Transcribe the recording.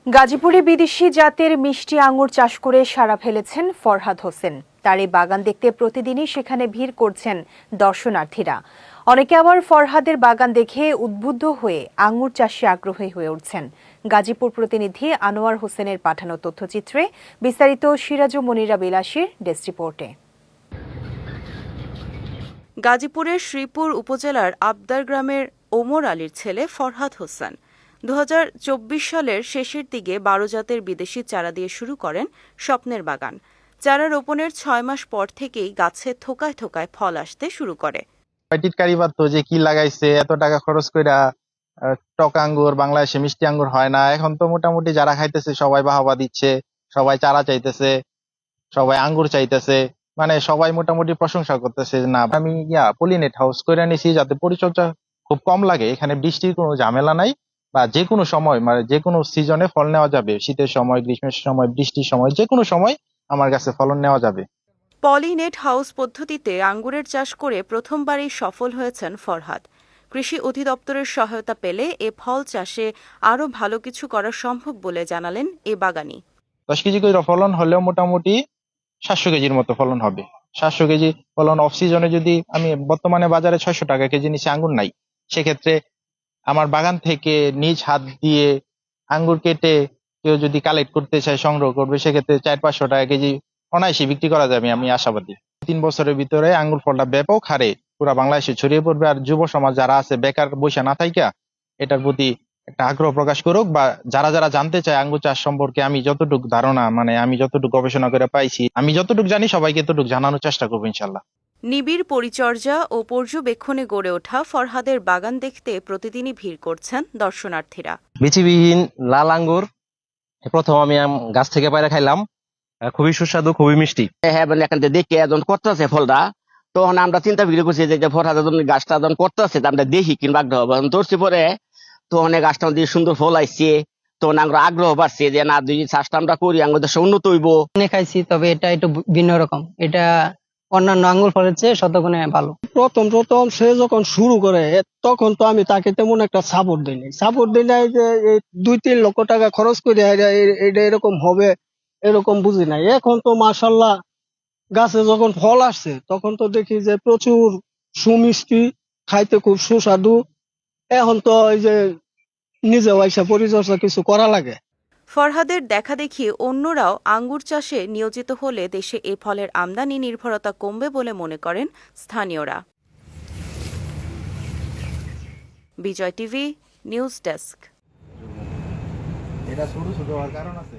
গাজীপুরে বিদেশি জাতের মিষ্টি আঙুর চাষ করে সাড়া ফেলেছেন ফরহাদ হোসেন। তার এই বাগান দেখতে প্রতিদিনই সেখানে ভিড় করছেন দর্শনার্থীরা। অনেকে আবার ফরহাদের বাগান দেখে উদ্বুদ্ধ হয়ে আঙুর চাষে আগ্রহী হয়ে উঠছেন। গাজীপুর প্রতিনিধি আনোয়ার হোসেনের পাঠানো তথ্যচিত্রে বিস্তারিত সিরাজু মনিরা বিলাসীর ডেস্ক রিপোর্টে। গাজীপুরের শ্রীপুর উপজেলার আবদার গ্রামের ওমর আলীর ছেলে ফরহাদ হোসেন 2024 সালের শেষের দিকে 12 জাতের বিদেশি চারা দিয়ে শুরু করেন স্বপ্নের বাগান। চারা রোপণের 6 মাস পর থেকেই গাছে থোকায় থোকায় ফল আসতে শুরু করে। টিটকারি পারতো যে কি লাগাইছে এত টাকা খরচ কইরা, টক আঙ্গুর বাংলাদেশে মিষ্টি আঙ্গুর হয় না। এখন তো মোটামুটি যারা খাইতেছে সবাই বাহবা দিচ্ছে, সবাই চারা চাইতেছে, সবাই আঙ্গুর চাইতেছে, মানে সবাই মোটামুটি প্রশংসা করতেছে। না আমি পলিনেট হাউস করে নিছি যাতে পরিচর্যা খুব কম লাগে, এখানে বৃষ্টির কোনো ঝামেলা নাই, বা যে কোনো সময় মানে যে কোনো সিজনে ফল নেওয়া যাবে, শীতের সময়, গ্রীষ্মের সময়, বৃষ্টির সময়, যে কোনো সময় আমার কাছে ফলন নেওয়া যাবে। পলিনেট হাউস পদ্ধতিতে আঙ্গুরের চাষ করে প্রথমবারই সফল হয়েছেন ফরহাদ। কৃষি অধিদপ্তরের সহায়তা পেলে এ ফল চাষে আরও ভালো কিছু করা সম্ভব বলে জানালেন এ বাগানী। 10 কেজি করে ফলন হলেও মোটামুটি 700 কেজির মতো ফলন হবে। 700 কেজি ফলন অফ সিজনে যদি আমি বর্তমানে বাজারে 600 টাকা কেজি নিচে আঙ্গুর নাই, সেক্ষেত্রে আমার বাগান থেকে নিজ হাত দিয়ে আঙ্গুর কেটে কেউ যদি কালেক্ট করতে চায়, সংগ্রহ করবে, সেক্ষেত্রে 400-500 টাকা কেজি অনায়াসে বিক্রি করা যাবে, আমি আশাবাদী। 3 বছরের ভিতরে আঙ্গুর ফলটা ব্যাপক হারে পুরা বাংলাদেশে ছড়িয়ে পড়বে। আর যুব সমাজ যারা আছে বেকার বসে না থাইকা এটার প্রতি একটা আগ্রহ প্রকাশ করুক, বা যারা যারা জানতে চায় আঙ্গুর চাষ সম্পর্কে, আমি যতটুকু ধারণা মানে আমি যতটুকু গবেষণা করে পাইছি, আমি যতটুকু জানি সবাইকে ততটুকু জানানোর চেষ্টা করবো ইনশাল্লাহ। নিবিড় পরিচর্যা ও পর্যবেক্ষণে গড়ে ওঠা ফরহাদের বাগান দেখতে প্রতিদিনই ভিড় করছেন দর্শনার্থীরা। বিচিবিহীন লাল আঙ্গুর প্রথম আমি গাছ থেকে পায়রা খাইলাম, খুবই সুস্বাদু, খুবই মিষ্টি। হ্যাঁ বলে এখান থেকে দেখে যখন করতেছে ফলটা, তখন আমরা চিন্তা ভাবনা করছি যে ফরহাদ গাছটা যখন করতেছে আমরা দেখি কিংবা আগ্রহ ধরছি। পরে তখন গাছটা দিয়ে সুন্দর ফল আসছে, তখন আমরা আগ্রহ বাড়ছে যে না দুই চাষটা আমরা করি, আমাদের দেশে উন্নত হইব। খাইছি, তবে এটা একটু ভিন্ন রকম, এটা অন্যান্য আঙ্গুর ফলের চেয়ে শতগুণে ভালো। প্রথম সে যখন শুরু করে তখন তো আমি তাকে তেমন একটা সাপোর্ট দিই নাই যে 2-3 লক্ষ টাকা খরচ করে এটা এরকম হবে এরকম বুঝি নাই। এখন তো মাশাআল্লাহ গাছে যখন ফল আসছে তখন তো দেখি যে প্রচুর সুমিষ্টি, খাইতে খুব সুস্বাদু। এখন তো এই যে নিজেও আইসা পরিচর্যা কিছু করা লাগে। ফরহাদের দেখাদেখি অন্যরাও আঙ্গুর চাষে নিয়োজিত হলে দেশে এ ফলের আমদানি নির্ভরতা কমবে বলে মনে করেন স্থানীয়রা। বিজয় টিভি নিউজ ডেস্ক। এটা ছোট ছোট হওয়ার কারণ আছে।